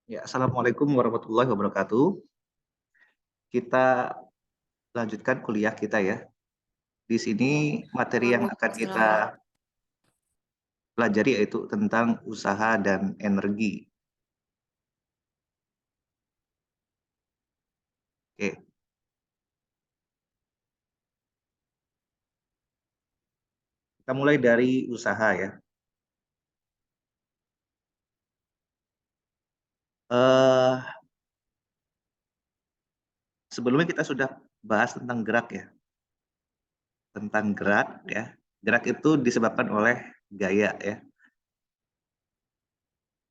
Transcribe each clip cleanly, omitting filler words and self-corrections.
Ya, Assalamualaikum warahmatullahi wabarakatuh. Kita lanjutkan kuliah kita ya. Di sini materi yang akan kita Waalaikumsalam. pelajari yaitu tentang usaha dan energi. Oke, kita mulai dari usaha ya. Eh, Sebelumnya kita sudah bahas tentang gerak ya. Tentang gerak ya. Gerak itu disebabkan oleh gaya ya.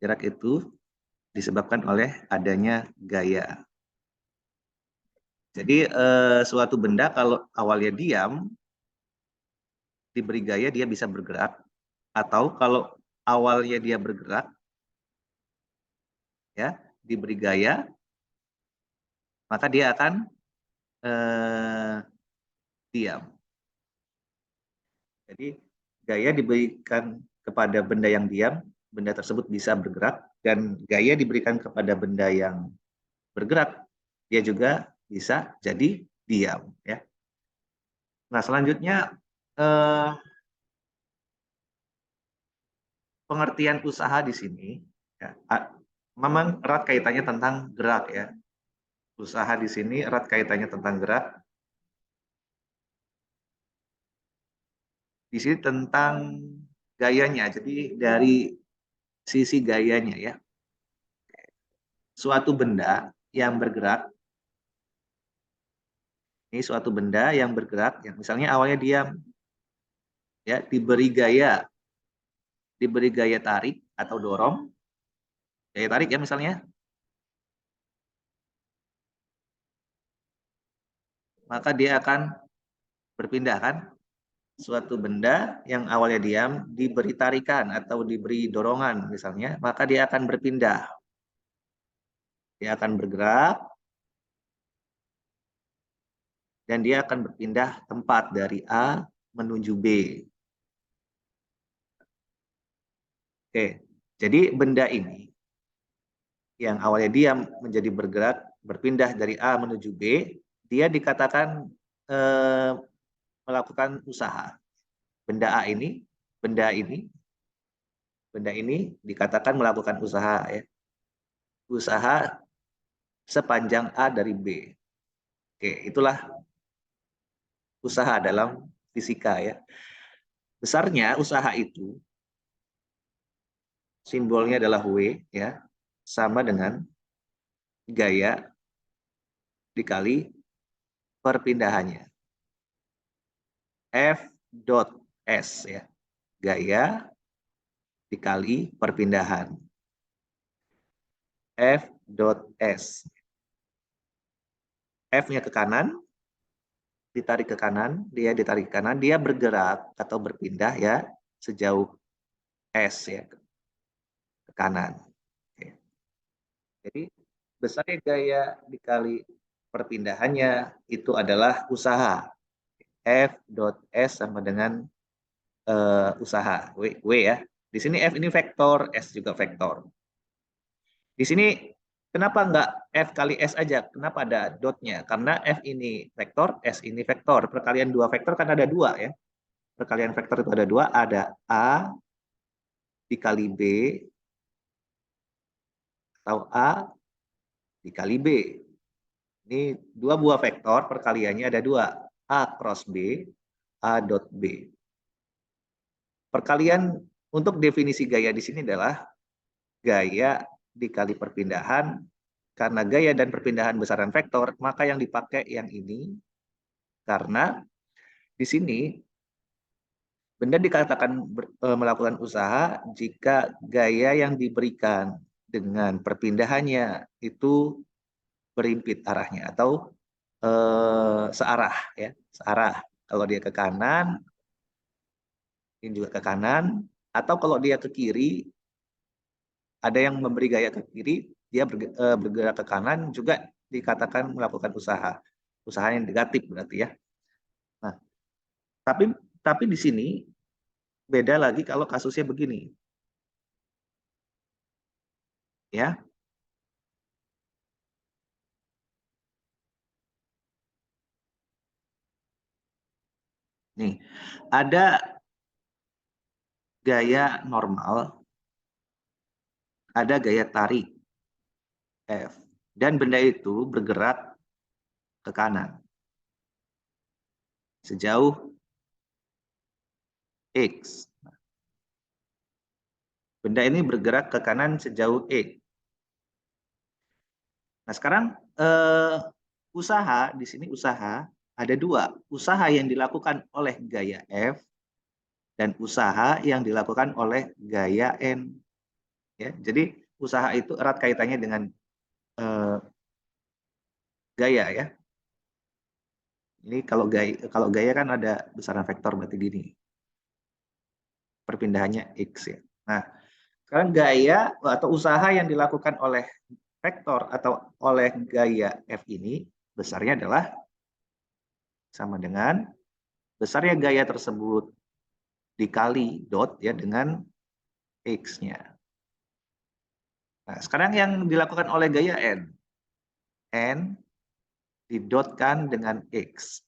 Gerak itu disebabkan oleh adanya gaya. Jadi suatu benda kalau awalnya diam, diberi gaya dia bisa bergerak, atau kalau awalnya dia bergerak ya, diberi gaya, maka dia akan eh, diam. Jadi gaya diberikan kepada benda yang diam, benda tersebut bisa bergerak, dan gaya diberikan kepada benda yang bergerak, dia juga bisa jadi diam ya. Nah, selanjutnya eh, pengertian usaha di sini ya, memang erat kaitannya tentang gerak ya. Usaha di sini erat kaitannya tentang gerak. Di sini tentang gayanya. Jadi dari sisi gayanya ya. Suatu benda yang bergerak, ini suatu benda yang bergerak, yang misalnya awalnya diam, ya diberi gaya tarik atau dorong, gaya tarik ya misalnya, maka dia akan berpindah kan. Suatu benda yang awalnya diam diberi tarikan atau diberi dorongan misalnya, maka dia akan berpindah. Dia akan bergerak dan dia akan berpindah tempat dari A menuju B. Oke, jadi benda ini yang awalnya diam menjadi bergerak, berpindah dari A menuju B, dia dikatakan eh, melakukan usaha. Benda A ini, benda ini, benda ini dikatakan melakukan usaha ya. Usaha sepanjang A dari B. Oke, itulah usaha dalam fisika ya. Besarnya usaha itu simbolnya adalah W ya, sama dengan gaya dikali perpindahannya. F dot S ya. Gaya dikali perpindahan. F dot S. F-nya ke kanan, ditarik ke kanan, dia bergerak atau berpindah ya sejauh S ya ke kanan. Oke. Jadi besarnya gaya dikali perpindahannya itu adalah usaha. F dot S sama dengan usaha W ya. Di sini F ini vektor, S juga vektor. Di sini kenapa enggak F kali S aja? Kenapa ada dotnya? Karena F ini vektor, S ini vektor. Perkalian dua vektor kan ada dua ya. Perkalian vektor itu ada dua, ada A dikali B atau A dikali B. Ini dua buah vektor, perkaliannya ada dua. A cross B, A dot B. Perkalian untuk definisi gaya di sini adalah gaya dikali perpindahan. Karena gaya dan perpindahan besaran vektor, maka yang dipakai yang ini. Karena di sini benda dikatakan melakukan usaha jika gaya yang diberikan dengan perpindahannya itu berimpit arahnya atau searah ya, searah. Kalau dia ke kanan, ini juga ke kanan, atau kalau dia ke kiri, ada yang memberi gaya ke kiri, dia bergerak ke kanan juga dikatakan melakukan usaha. Usaha yang negatif berarti ya. Nah, tapi di sini beda lagi kalau kasusnya begini. Ya. Nih, ada gaya normal, ada gaya tarik F, dan benda itu bergerak ke kanan sejauh X. Benda ini bergerak ke kanan sejauh X. Nah, sekarang usaha di sini ada dua. Usaha yang dilakukan oleh gaya F dan usaha yang dilakukan oleh gaya N. Ya, jadi usaha itu erat kaitannya dengan gaya ya. Ini kalau gaya kan ada besaran vektor berarti gini. Perpindahannya X ya. Nah, sekarang gaya atau usaha yang dilakukan oleh vektor atau oleh gaya F ini besarnya adalah sama dengan besarnya gaya tersebut dikali dot ya dengan X-nya. Nah, sekarang yang dilakukan oleh gaya N didotkan dengan X.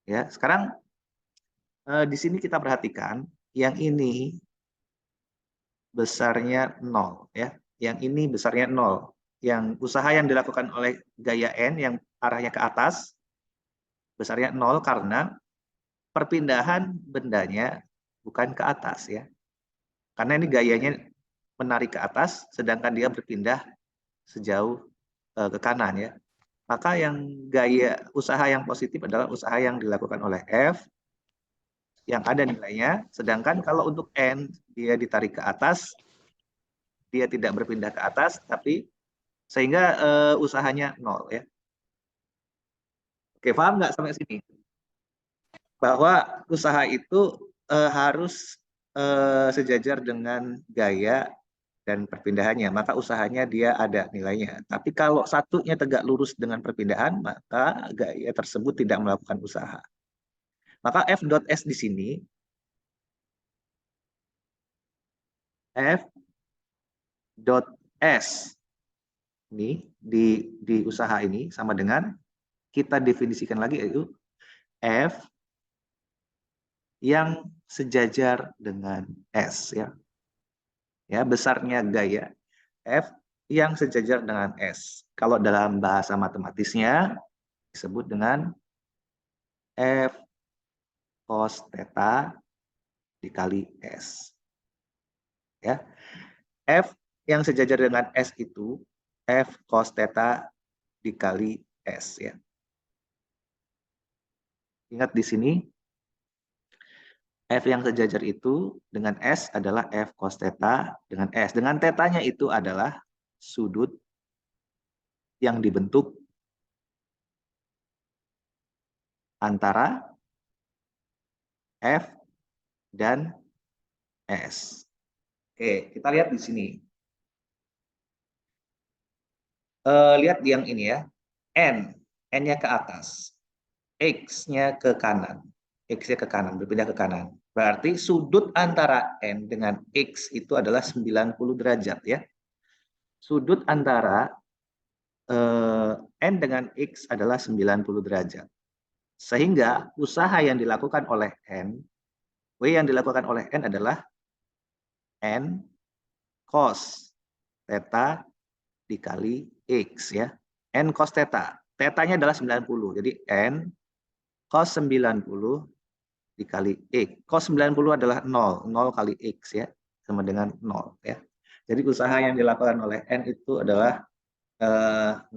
Ya, sekarang di sini kita perhatikan yang ini besarnya 0 ya. Yang ini besarnya 0. Yang usaha yang dilakukan oleh gaya N yang arahnya ke atas besarnya 0 karena perpindahan bendanya bukan ke atas ya. Karena ini gayanya menarik ke atas sedangkan dia berpindah sejauh ke kanan ya. Maka yang gaya usaha yang positif adalah usaha yang dilakukan oleh F yang ada nilainya, sedangkan kalau untuk N dia ditarik ke atas, dia tidak berpindah ke atas, tapi sehingga usahanya 0 ya. Oke, paham nggak sampai sini? Bahwa usaha itu harus sejajar dengan gaya dan perpindahannya, maka usahanya dia ada nilainya. Tapi kalau satunya tegak lurus dengan perpindahan, maka gaya tersebut tidak melakukan usaha. Maka F.S di sini, F.S ini di usaha ini sama dengan kita definisikan lagi yaitu F yang sejajar dengan S ya. Ya, besarnya gaya F yang sejajar dengan S. Kalau dalam bahasa matematisnya disebut dengan F cos theta dikali S. Ya. F yang sejajar dengan S itu F cos theta dikali S ya. Ingat di sini F yang sejajar itu dengan S adalah F cos theta dengan S. Dengan tetanya itu adalah sudut yang dibentuk antara F dan S. Oke, kita lihat di sini. Lihat yang ini ya. N-nya ke atas. X-nya ke kanan. X-nya ke kanan, berpindah ke kanan. Berarti sudut antara N dengan X itu adalah 90 derajat ya. Sudut antara N dengan X adalah 90 derajat. Sehingga usaha yang dilakukan oleh N, W yang dilakukan oleh N adalah N cos theta dikali X ya. N cos theta. Tetanya adalah 90. Jadi N cos 90 dikali X. Cos 90 adalah 0. 0 kali X ya. Sama dengan 0 ya. Jadi usaha yang dilakukan oleh N itu adalah 0.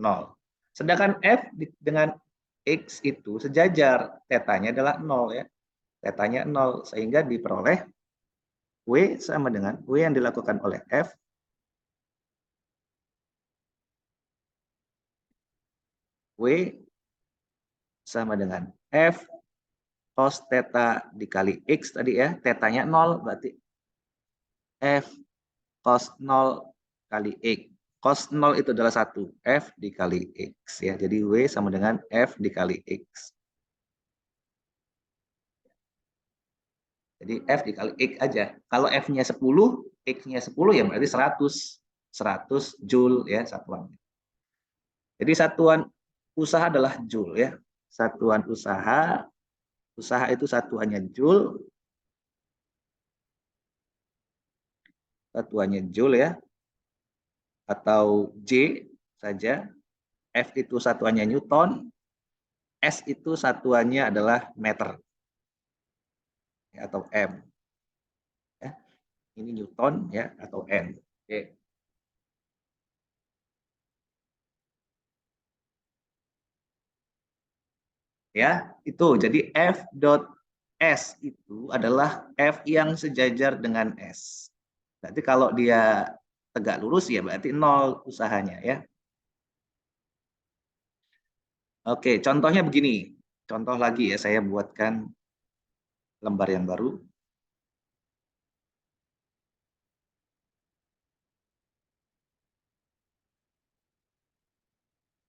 Sedangkan F dengan X itu sejajar. Tetanya adalah 0 ya. Tetanya 0. Sehingga diperoleh W sama dengan W yang dilakukan oleh F W sama dengan F cos theta dikali X tadi ya, tetanya 0 berarti F cos 0 kali X. Cos 0 itu adalah 1, F dikali X ya. Jadi W sama dengan F dikali X. Jadi F dikali X aja. Kalau F-nya 10, X-nya 10 ya berarti 100. 100 Joule ya satuan. Jadi satuan usaha adalah Joule ya. satuan usaha, usaha itu satuannya Joule, satuannya Joule ya, atau J saja, F itu satuannya Newton, S itu satuannya adalah meter ya, atau M. Ya. Ini Newton ya atau M. Oke. Ya, itu. Jadi F dot S itu adalah F yang sejajar dengan S. Berarti kalau dia tegak lurus ya berarti nol usahanya ya. Oke, contohnya begini. Contoh lagi ya, saya buatkan lembar yang baru.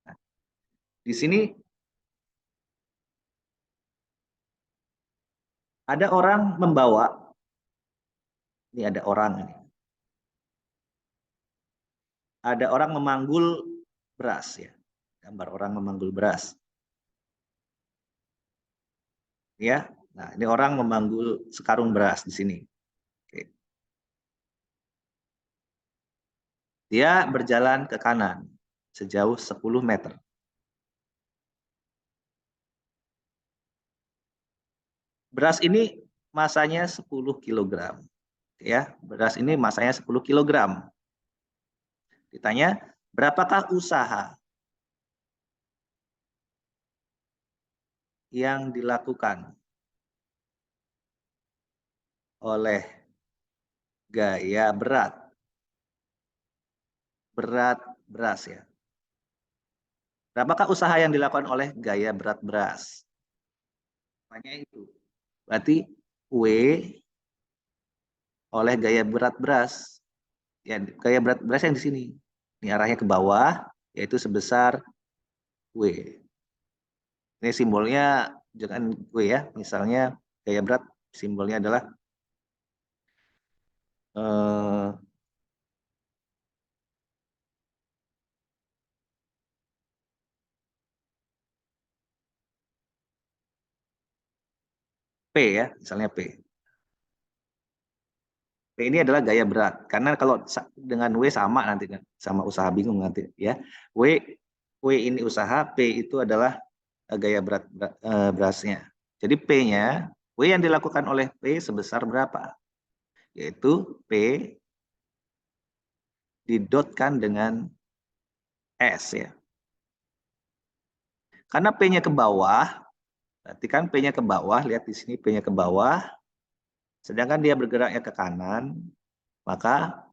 Nah, di sini ada orang membawa, ini ada orang ini. Ada orang memanggul beras ya. Gambar orang memanggul beras. Ya. Nah, ini orang memanggul sekarung beras di sini. Oke. Dia berjalan ke kanan sejauh 10 meter. Beras ini masanya 10 kilogram. Ya, beras ini masanya 10 kilogram. Ditanya, berapakah usaha yang dilakukan oleh gaya berat beras ya. Berapakah usaha yang dilakukan oleh gaya berat beras? Namanya itu. Berarti W oleh gaya berat beras. Ya, gaya berat beras yang di sini. Ini arahnya ke bawah, yaitu sebesar W. Ini simbolnya jangan W ya. Misalnya gaya berat simbolnya adalah eh, P ya, misalnya P. P ini adalah gaya berat. Karena kalau dengan W sama nanti kan, sama usaha bingung nanti ya. W W ini usaha, P itu adalah gaya berat berasnya. Jadi P-nya, W yang dilakukan oleh P sebesar berapa? Yaitu P didotkan dengan S ya. Karena P-nya ke bawah, berarti kan P-nya ke bawah, lihat di sini P-nya ke bawah, sedangkan dia bergeraknya ke kanan, maka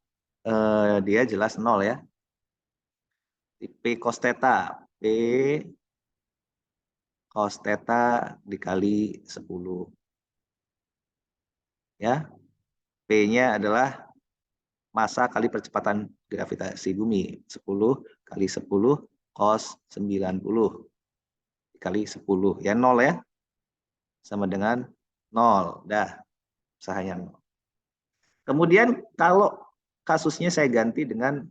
dia jelas nol ya. P cos theta, P cos theta dikali 10. Ya, P-nya adalah massa kali percepatan gravitasi bumi. 10 kali 10 cos 90 dikali 10. Ya, 0 ya. Sama dengan 0. Dah, usahanya 0. Kemudian kalau kasusnya saya ganti dengan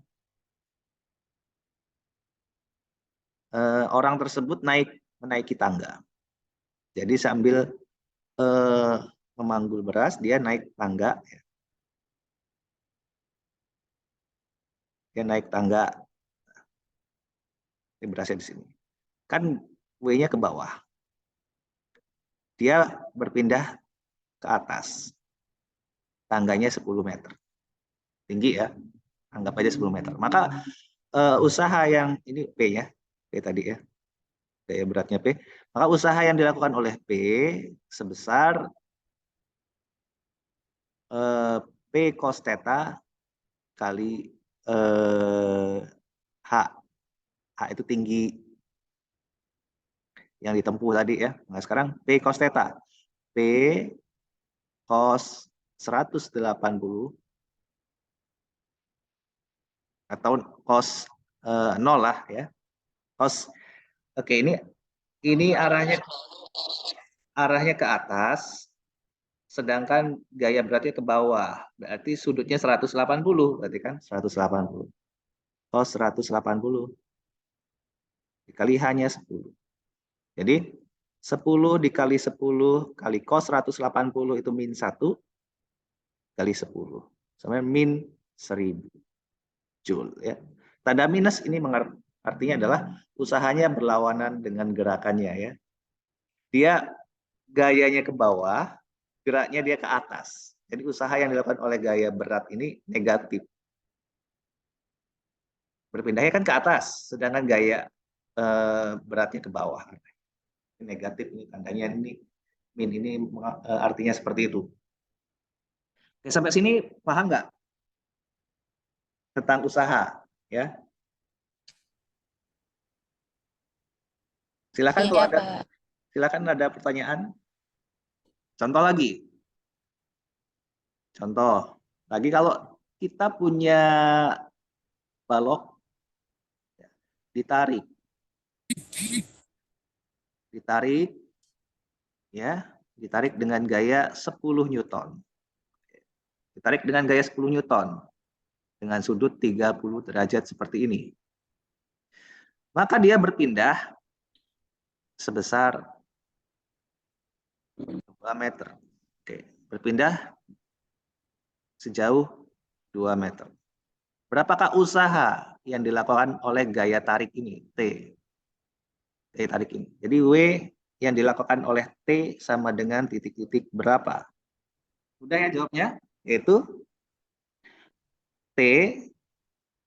orang tersebut menaiki tangga. Jadi sambil memanggul beras, dia naik tangga. Dia naik tangga. Ini berasnya di sini. Kan W-nya ke bawah. Dia berpindah ke atas. Tangganya 10 meter. Tinggi ya. Anggap aja 10 meter. Maka usaha yang ini P ya. P tadi ya. Daya beratnya P. Maka usaha yang dilakukan oleh P sebesar P cos theta kali H. H itu tinggi yang ditempuh tadi ya. Nah, sekarang P cos theta. P cos 180 atau cos 0 lah ya. Cos oke, ini arahnya ke atas, sedangkan gaya beratnya ke bawah. Berarti sudutnya 180, berarti kan 180. Cos 180 dikali hanya 10. Jadi 10 dikali 10 kali cos 180 itu min 1 kali 10. Sama min 1000 Joule. Ya. Tanda minus ini artinya adalah usahanya berlawanan dengan gerakannya. Ya. Dia gayanya ke bawah, geraknya dia ke atas. Jadi usaha yang dilakukan oleh gaya berat ini negatif. Berpindahnya kan ke atas, sedangkan gaya beratnya ke bawah. Negatif ini tandanya ini min ini artinya seperti itu. Oke, sampai sini paham nggak tentang usaha? Ya, silakan kalau Iya, ada, Pak. silakan ada pertanyaan. Contoh lagi, contoh lagi kalau kita punya balok ditarik, ya, ditarik dengan gaya 10 Newton. Ditarik dengan gaya 10 Newton dengan sudut 30 derajat seperti ini. Maka dia berpindah sebesar 2 meter. Oke, berpindah sejauh 2 meter. Berapakah usaha yang dilakukan oleh gaya tarik ini, T? T tarik ini. Jadi W yang dilakukan oleh T sama dengan titik-titik berapa? Udah ya jawabnya? Yaitu T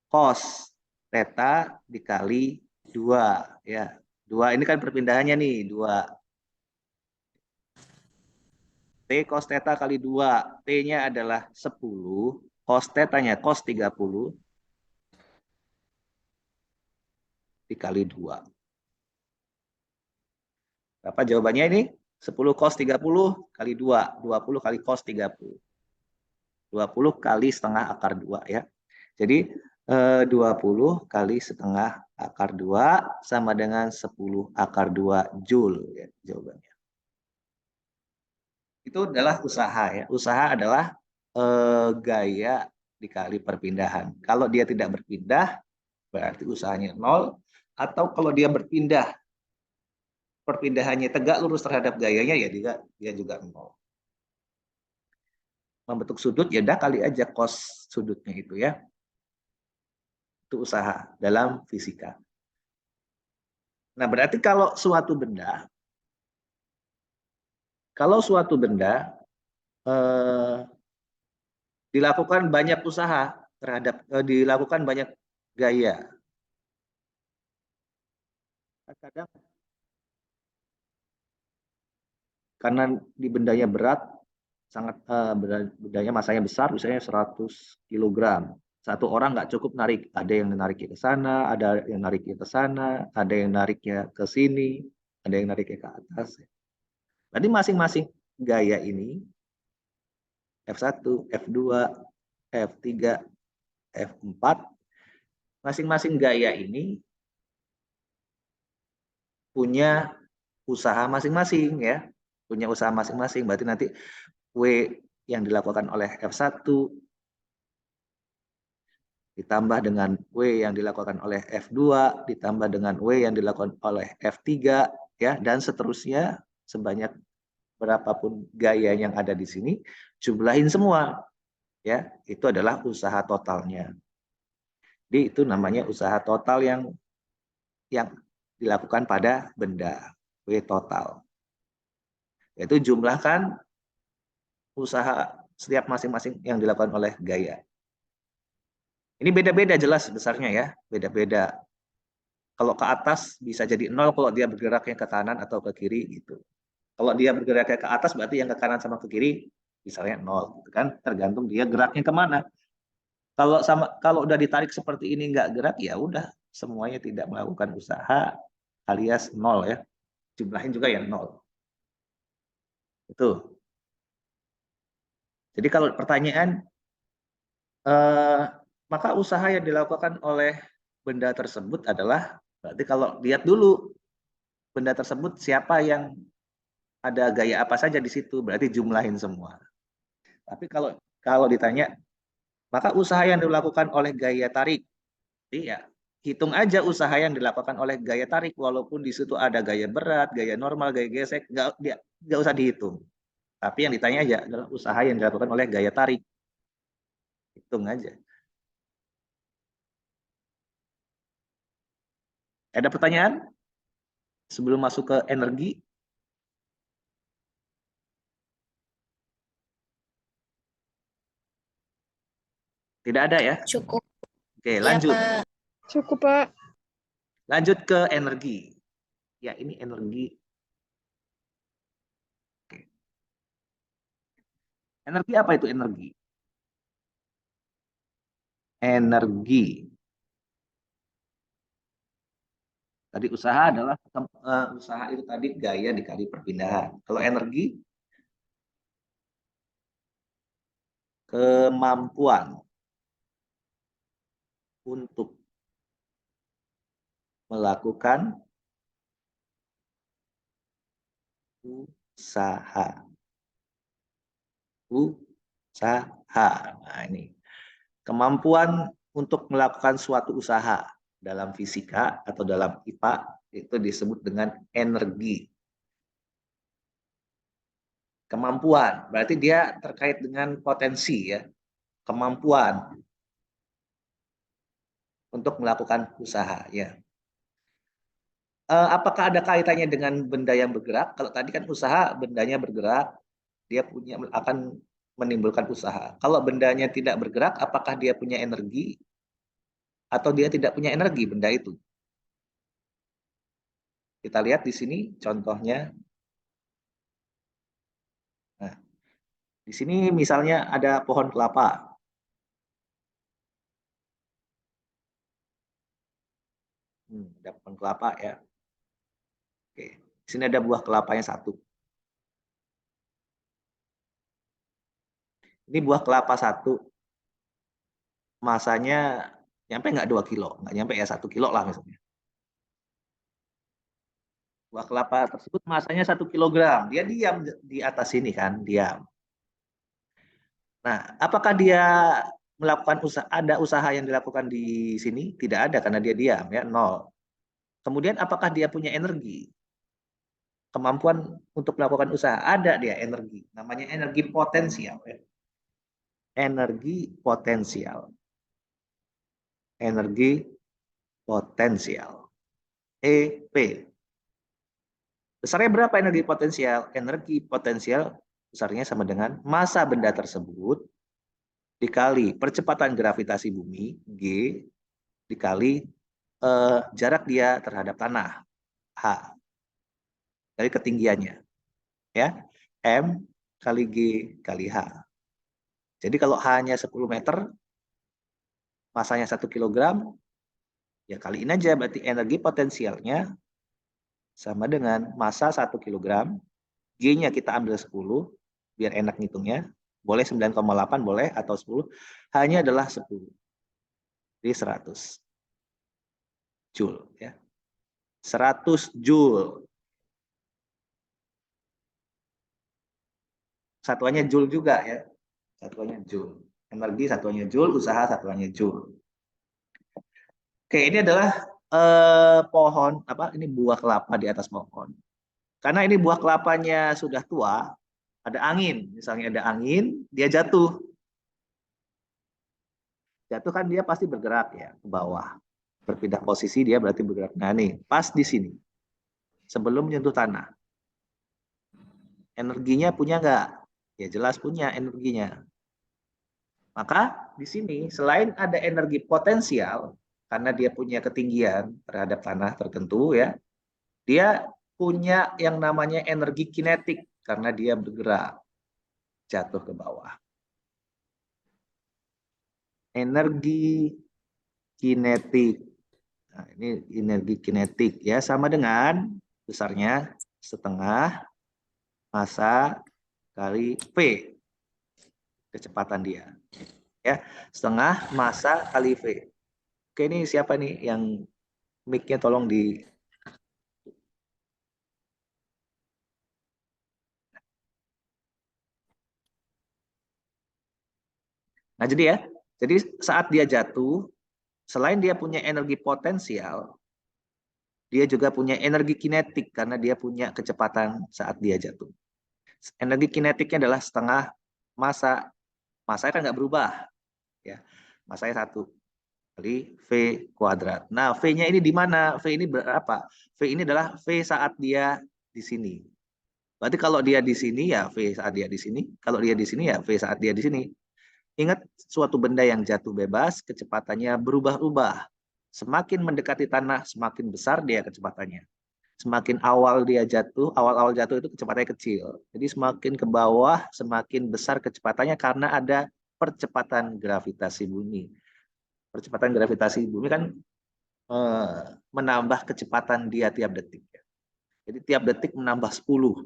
cos theta dikali 2. Ya. 2 ini kan perpindahannya nih, 2. T cos theta kali 2. T-nya adalah 10. Cos theta-nya cos 30 dikali 2. Berapa jawabannya ini? 10 cos 30 kali 2. 20 kali cos 30. 20 kali setengah akar 2 ya. Jadi 20 kali setengah akar 2 sama dengan 10 akar 2 Joule ya jawabannya. Itu adalah usaha ya. Usaha adalah gaya dikali perpindahan. Kalau dia tidak berpindah berarti usahanya 0, atau kalau dia berpindah perpindahannya tegak lurus terhadap gayanya ya dia juga 0. Membentuk sudut ya udah kali aja cos sudutnya itu ya. Itu usaha dalam fisika. Nah, berarti kalau suatu benda dilakukan banyak usaha terhadap dilakukan banyak gaya. Kadang karena di bendanya berat, sangat bendanya masanya besar, misalnya 100 kg. Satu orang nggak cukup narik, ada yang nariknya ke sana, ada yang nariknya ke sana, ada yang nariknya ke sini, ada yang nariknya ke atas. Jadi masing-masing gaya ini F1, F2, F3, F4, masing-masing gaya ini punya usaha masing-masing ya. Punya usaha masing-masing. Berarti nanti W yang dilakukan oleh F1 ditambah dengan W yang dilakukan oleh F2 ditambah dengan W yang dilakukan oleh F3 ya, dan seterusnya sebanyak berapapun gaya yang ada di sini, jumlahin semua ya, itu adalah usaha totalnya. Jadi itu namanya usaha total yang dilakukan pada benda, W total. Yaitu jumlahkan usaha setiap masing-masing yang dilakukan oleh gaya. Ini beda-beda jelas besarnya ya, beda-beda. Kalau ke atas bisa jadi 0 kalau dia bergeraknya ke kanan atau ke kiri gitu. Kalau dia bergeraknya ke atas berarti yang ke kanan sama ke kiri misalnya 0 gitu kan, tergantung dia geraknya kemana. Kalau udah ditarik seperti ini nggak gerak ya udah semuanya tidak melakukan usaha alias 0 ya. Jumlahin juga ya 0. Itu. Jadi kalau pertanyaan maka usaha yang dilakukan oleh benda tersebut adalah berarti kalau lihat dulu benda tersebut siapa yang ada gaya apa saja di situ, berarti jumlahin semua. Tapi kalau ditanya maka usaha yang dilakukan oleh gaya tarik, ya hitung aja usaha yang dilakukan oleh gaya tarik, walaupun di situ ada gaya berat, gaya normal, gaya gesek, nggak usah dihitung. Tapi yang ditanya aja adalah usaha yang dilakukan oleh gaya tarik. Hitung aja. Ada pertanyaan sebelum masuk ke energi? Tidak ada ya? Cukup. Oke, Ya, lanjut. Pak. Cukup, Pak. Lanjut ke energi. Ya, ini energi. Oke. Energi apa itu energi? Energi. Tadi usaha adalah usaha itu tadi gaya dikali perpindahan. Kalau energi, kemampuan untuk melakukan usaha. Usaha. Nah, ini. Kemampuan untuk melakukan suatu usaha dalam fisika atau dalam IPA itu disebut dengan energi. Kemampuan, berarti dia terkait dengan potensi ya. Kemampuan untuk melakukan usaha ya. Apakah ada kaitannya dengan benda yang bergerak? Kalau tadi kan usaha bendanya bergerak, dia akan menimbulkan usaha. Kalau bendanya tidak bergerak, apakah dia punya energi atau dia tidak punya energi benda itu? Kita lihat di sini contohnya. Nah, di sini misalnya ada pohon kelapa. Ada pohon kelapa ya. Oke, di sini ada buah kelapanya satu. Ini buah kelapa satu, masanya nyampe nggak 2 kilo? Nggak nyampe ya, 1 kilo lah misalnya. Buah kelapa tersebut masanya 1 kilogram. Dia diam di atas sini kan, diam. Nah, apakah dia melakukan usaha, ada usaha yang dilakukan di sini? Tidak ada karena dia diam ya, nol. Kemudian apakah dia punya energi? Kemampuan untuk melakukan usaha, ada dia energi. Namanya energi potensial ya. Energi potensial. Energi potensial. EP. Besarnya berapa energi potensial? Energi potensial besarnya sama dengan massa benda tersebut dikali percepatan gravitasi bumi, G, dikali jarak dia terhadap tanah, H, dari ketinggiannya. Ya, M kali G kali H. Jadi kalau H-nya 10 meter, masanya 1 kilogram, ya kaliin aja, berarti energi potensialnya sama dengan massa 1 kilogram, G-nya kita ambil 10, biar enak ngitungnya, boleh 9,8 boleh, atau 10, hanya adalah 10. Jadi 100 Joule. Ya. 100 Joule. Satuannya Joule juga ya. Satuannya Joule. Energi satuannya Joule, usaha satuannya Joule. Oke, ini adalah pohon, ini buah kelapa di atas pohon. Karena ini buah kelapanya sudah tua, ada angin, misalnya ada angin, dia jatuh. Jatuh kan dia pasti bergerak ya ke bawah. Berpindah posisi dia berarti bergerak. Nah nih, pas di sini. Sebelum menyentuh tanah. Energinya punya nggak? Ya jelas punya energinya. Maka di sini selain ada energi potensial, karena dia punya ketinggian terhadap tanah tertentu ya, dia punya yang namanya energi kinetik karena dia bergerak jatuh ke bawah. Energi kinetik. Nah, ini energi kinetik ya, sama dengan besarnya setengah massa kali V, kecepatan dia. Ya, setengah massa kali V. Oke, ini siapa nih yang mic-nya tolong di. Nah, jadi ya, jadi saat dia jatuh, Selain dia punya energi potensial, dia juga punya energi kinetik karena dia punya kecepatan saat dia jatuh. Energi kinetiknya adalah setengah massa. Massa kan nggak berubah, ya. Massanya 1 kali V kuadrat. Nah, V-nya ini di mana? V ini berapa? V ini adalah V saat dia di sini. Berarti kalau dia di sini ya V saat dia di sini. Kalau dia di sini ya V saat dia di sini. Ingat, suatu benda yang jatuh bebas, kecepatannya berubah-ubah. Semakin mendekati tanah, semakin besar dia kecepatannya. Semakin awal-awal jatuh itu kecepatannya kecil. Jadi semakin ke bawah, semakin besar kecepatannya karena ada percepatan gravitasi bumi. Percepatan gravitasi bumi kan menambah kecepatan dia tiap detik. Jadi tiap detik menambah 10.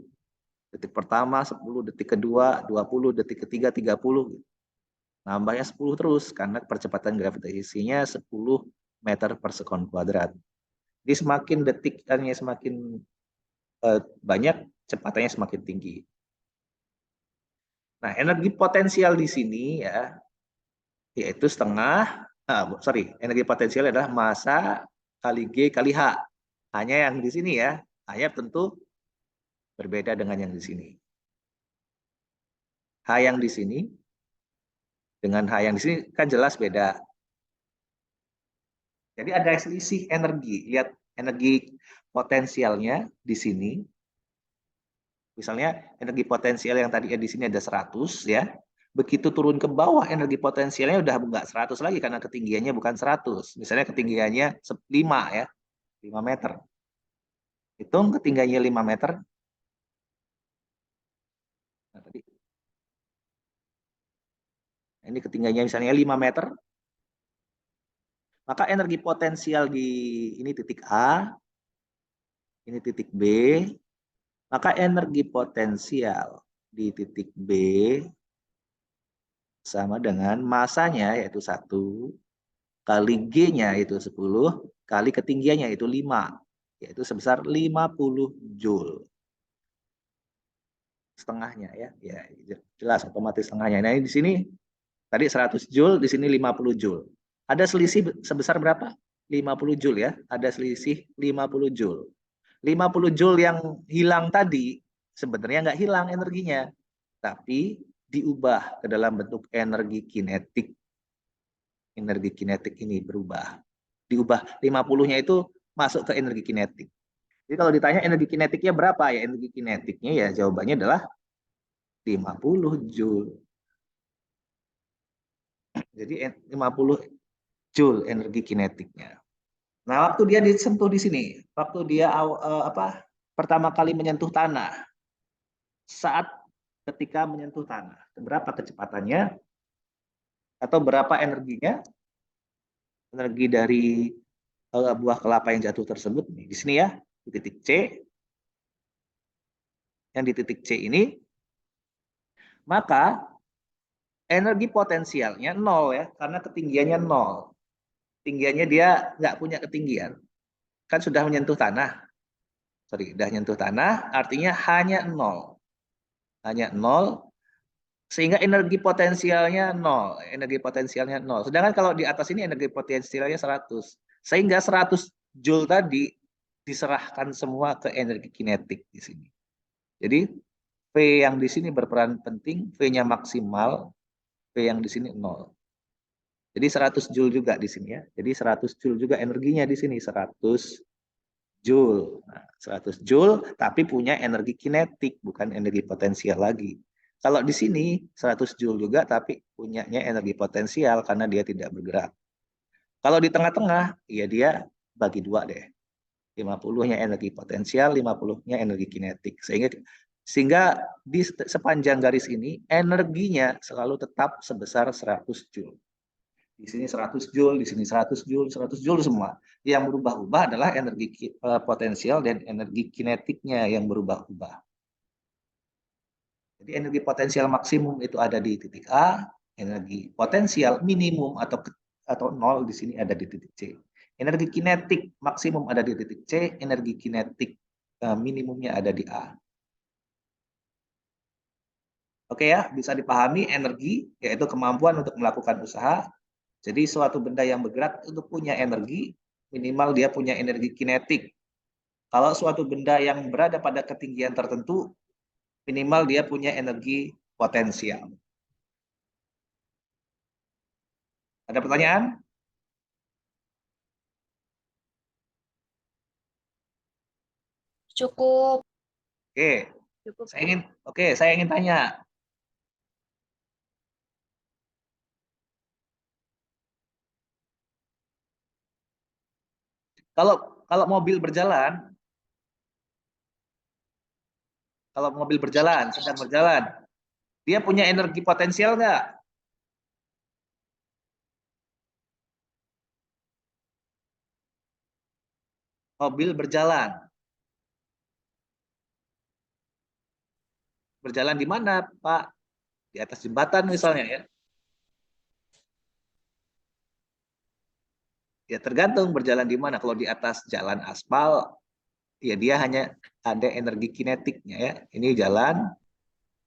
Detik pertama 10, detik kedua 20, detik ketiga 30. Nambahnya 10 terus karena percepatan gravitasinya 10 meter per sekon kuadrat. Jadi semakin detiknya semakin banyak, kecepatannya semakin tinggi. Nah, energi potensial di sini ya, yaitu energi potensial adalah massa kali G kali H. Hanya yang di sini ya, hanya tentu berbeda dengan yang di sini. H yang di sini dengan H yang di sini kan jelas beda. Jadi ada selisih energi. Lihat energi potensialnya di sini. Misalnya energi potensial yang tadi di sini ada 100 ya. Begitu turun ke bawah energi potensialnya udah enggak 100 lagi karena ketinggiannya bukan 100. Misalnya ketinggiannya 5 ya. 5 meter. Hitung ketinggiannya 5 meter. Nah, tadi ini ketinggiannya misalnya 5 meter. Maka energi potensial di ini titik A, ini titik B, maka energi potensial di titik B sama dengan masanya yaitu 1 kali G-nya itu 10 kali ketinggiannya itu 5, yaitu sebesar 50 Joule. Setengahnya ya. Ya, jelas otomatis setengahnya. Nah, di sini tadi 100 Joule, di sini 50 Joule. Ada selisih sebesar berapa? 50 Joule ya. Ada selisih 50 Joule. 50 Joule yang hilang tadi sebenarnya nggak hilang energinya, tapi diubah ke dalam bentuk energi kinetik. Energi kinetik ini berubah. Diubah 50-nya itu masuk ke energi kinetik. Jadi kalau ditanya energi kinetiknya berapa ya, energi kinetiknya ya jawabannya adalah 50 Joule. Jadi 50 Joule energi kinetiknya. Nah, waktu dia disentuh di sini, waktu dia pertama kali menyentuh tanah, saat ketika menyentuh tanah, berapa kecepatannya atau berapa energinya? Energi dari buah kelapa yang jatuh tersebut di sini ya, di titik C. Yang di titik C ini, maka energi potensialnya 0 ya, karena ketinggiannya 0. Tinggiannya dia nggak punya ketinggian. Kan sudah menyentuh tanah. Sudah menyentuh tanah, artinya hanya 0. Hanya 0, sehingga energi potensialnya 0. Energi potensialnya 0. Sedangkan kalau di atas ini energi potensialnya 100. Sehingga 100 Joule tadi diserahkan semua ke energi kinetik di sini. Jadi V yang di sini berperan penting, V-nya maksimal, V yang di sini 0. Jadi 100 Joule juga di sini ya. Jadi 100 Joule juga energinya di sini, 100 Joule. Nah, 100 Joule tapi punya energi kinetik, bukan energi potensial lagi. Kalau di sini 100 Joule juga tapi punyanya energi potensial karena dia tidak bergerak. Kalau di tengah-tengah, ya dia bagi dua deh. 50-nya energi potensial, 50-nya energi kinetik. Sehingga di sepanjang garis ini energinya selalu tetap sebesar 100 Joule. Di sini 100 Joule, di sini 100 Joule, 100 Joule semua. Yang berubah-ubah adalah energi potensial dan energi kinetiknya yang berubah-ubah. Jadi energi potensial maksimum itu ada di titik A, energi potensial minimum atau 0 di sini ada di titik C. Energi kinetik maksimum ada di titik C, energi kinetik minimumnya ada di A. Oke ya, bisa dipahami energi yaitu kemampuan untuk melakukan usaha. Jadi suatu benda yang bergerak itu punya energi, minimal dia punya energi kinetik. Kalau suatu benda yang berada pada ketinggian tertentu, minimal dia punya energi potensial. Ada pertanyaan? Cukup. Oke, Cukup. saya ingin tanya. Kalau mobil berjalan, sedang berjalan, dia punya energi potensial nggak? Mobil berjalan. Berjalan di mana, Pak? Di atas jembatan misalnya ya. Ya tergantung berjalan di mana. Kalau di atas jalan aspal, ya dia hanya ada energi kinetiknya ya. Ini jalan,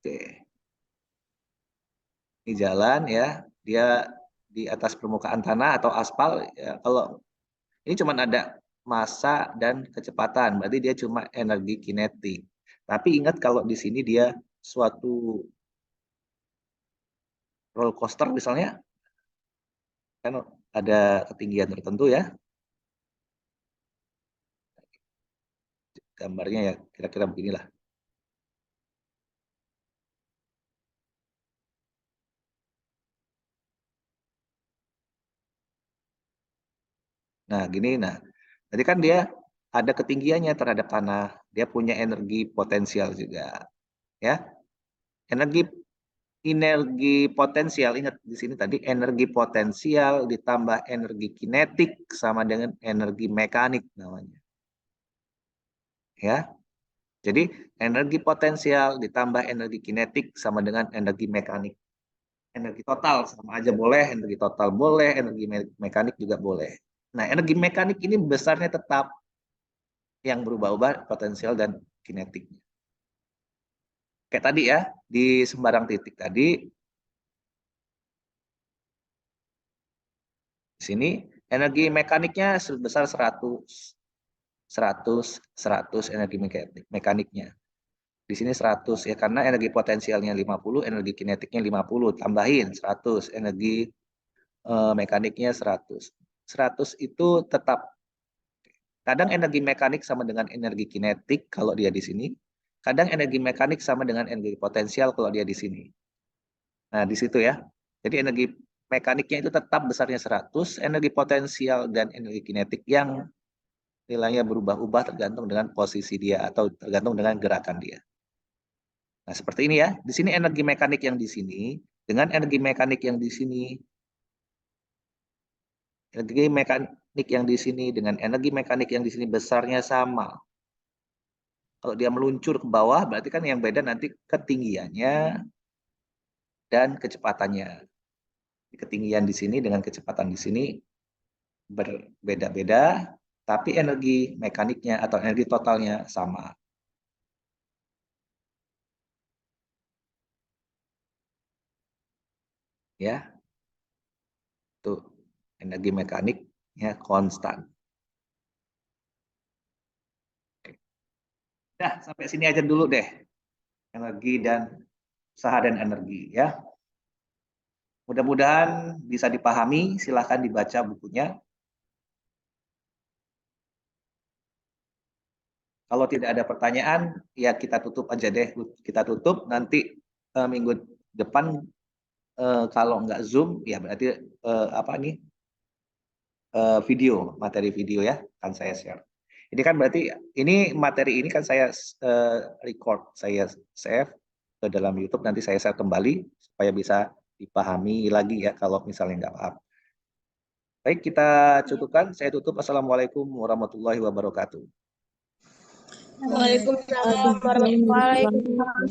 oke. Ini jalan ya, dia di atas permukaan tanah atau aspal. Ya, kalau ini cuma ada massa dan kecepatan, berarti dia cuma energi kinetik. Tapi ingat kalau di sini dia suatu roller coaster misalnya, kan ada ketinggian tertentu ya. Gambarnya ya kira-kira beginilah. Nah, gini, nah, tadi kan dia ada ketinggiannya terhadap tanah, dia punya energi potensial juga, ya. Energi energi potensial, ingat di sini tadi energi potensial ditambah energi kinetik sama dengan energi mekanik namanya. Ya. Jadi energi potensial ditambah energi kinetik sama dengan energi mekanik. Energi total sama aja boleh, energi total boleh, energi mekanik juga boleh. Nah, energi mekanik ini besarnya tetap yang berubah-ubah potensial dan kinetiknya. Kayak tadi ya, di sembarang titik tadi, di sini energi mekaniknya sebesar 100, 100 energi mekaniknya. Di sini 100 ya, karena energi potensialnya 50, energi kinetiknya 50, tambahin 100, energi mekaniknya 100. 100 itu tetap. Kadang energi mekanik sama dengan energi kinetik kalau dia di sini. Kadang energi mekanik sama dengan energi potensial kalau dia di sini. Nah, di situ ya. Jadi energi mekaniknya itu tetap besarnya 100, energi potensial dan energi kinetik yang nilainya berubah-ubah tergantung dengan posisi dia atau tergantung dengan gerakan dia. Nah, seperti ini ya. Di sini energi mekanik yang di sini dengan energi mekanik yang di sini. Energi mekanik yang di sini dengan energi mekanik yang di sini besarnya sama. Kalau dia meluncur ke bawah, berarti kan yang beda nanti ketinggiannya dan kecepatannya. Ketinggian di sini dengan kecepatan di sini berbeda-beda, tapi energi mekaniknya atau energi totalnya sama. Ya, itu energi mekaniknya konstan. Nah, sampai sini aja dulu deh. Energi dan usaha dan energi ya. Mudah-mudahan bisa dipahami, silahkan dibaca bukunya. Kalau tidak ada pertanyaan, ya kita tutup aja deh. Kita tutup, nanti minggu depan kalau nggak Zoom, ya berarti apa nih, video, materi video ya, kan saya share. Ini kan berarti, ini materi ini kan saya record, saya save ke dalam YouTube, nanti saya share kembali, supaya bisa dipahami lagi ya, kalau misalnya nggak paham. Baik, kita cukupkan. Saya tutup. Assalamualaikum warahmatullahi wabarakatuh. Waalaikumsalam warahmatullahi wabarakatuh.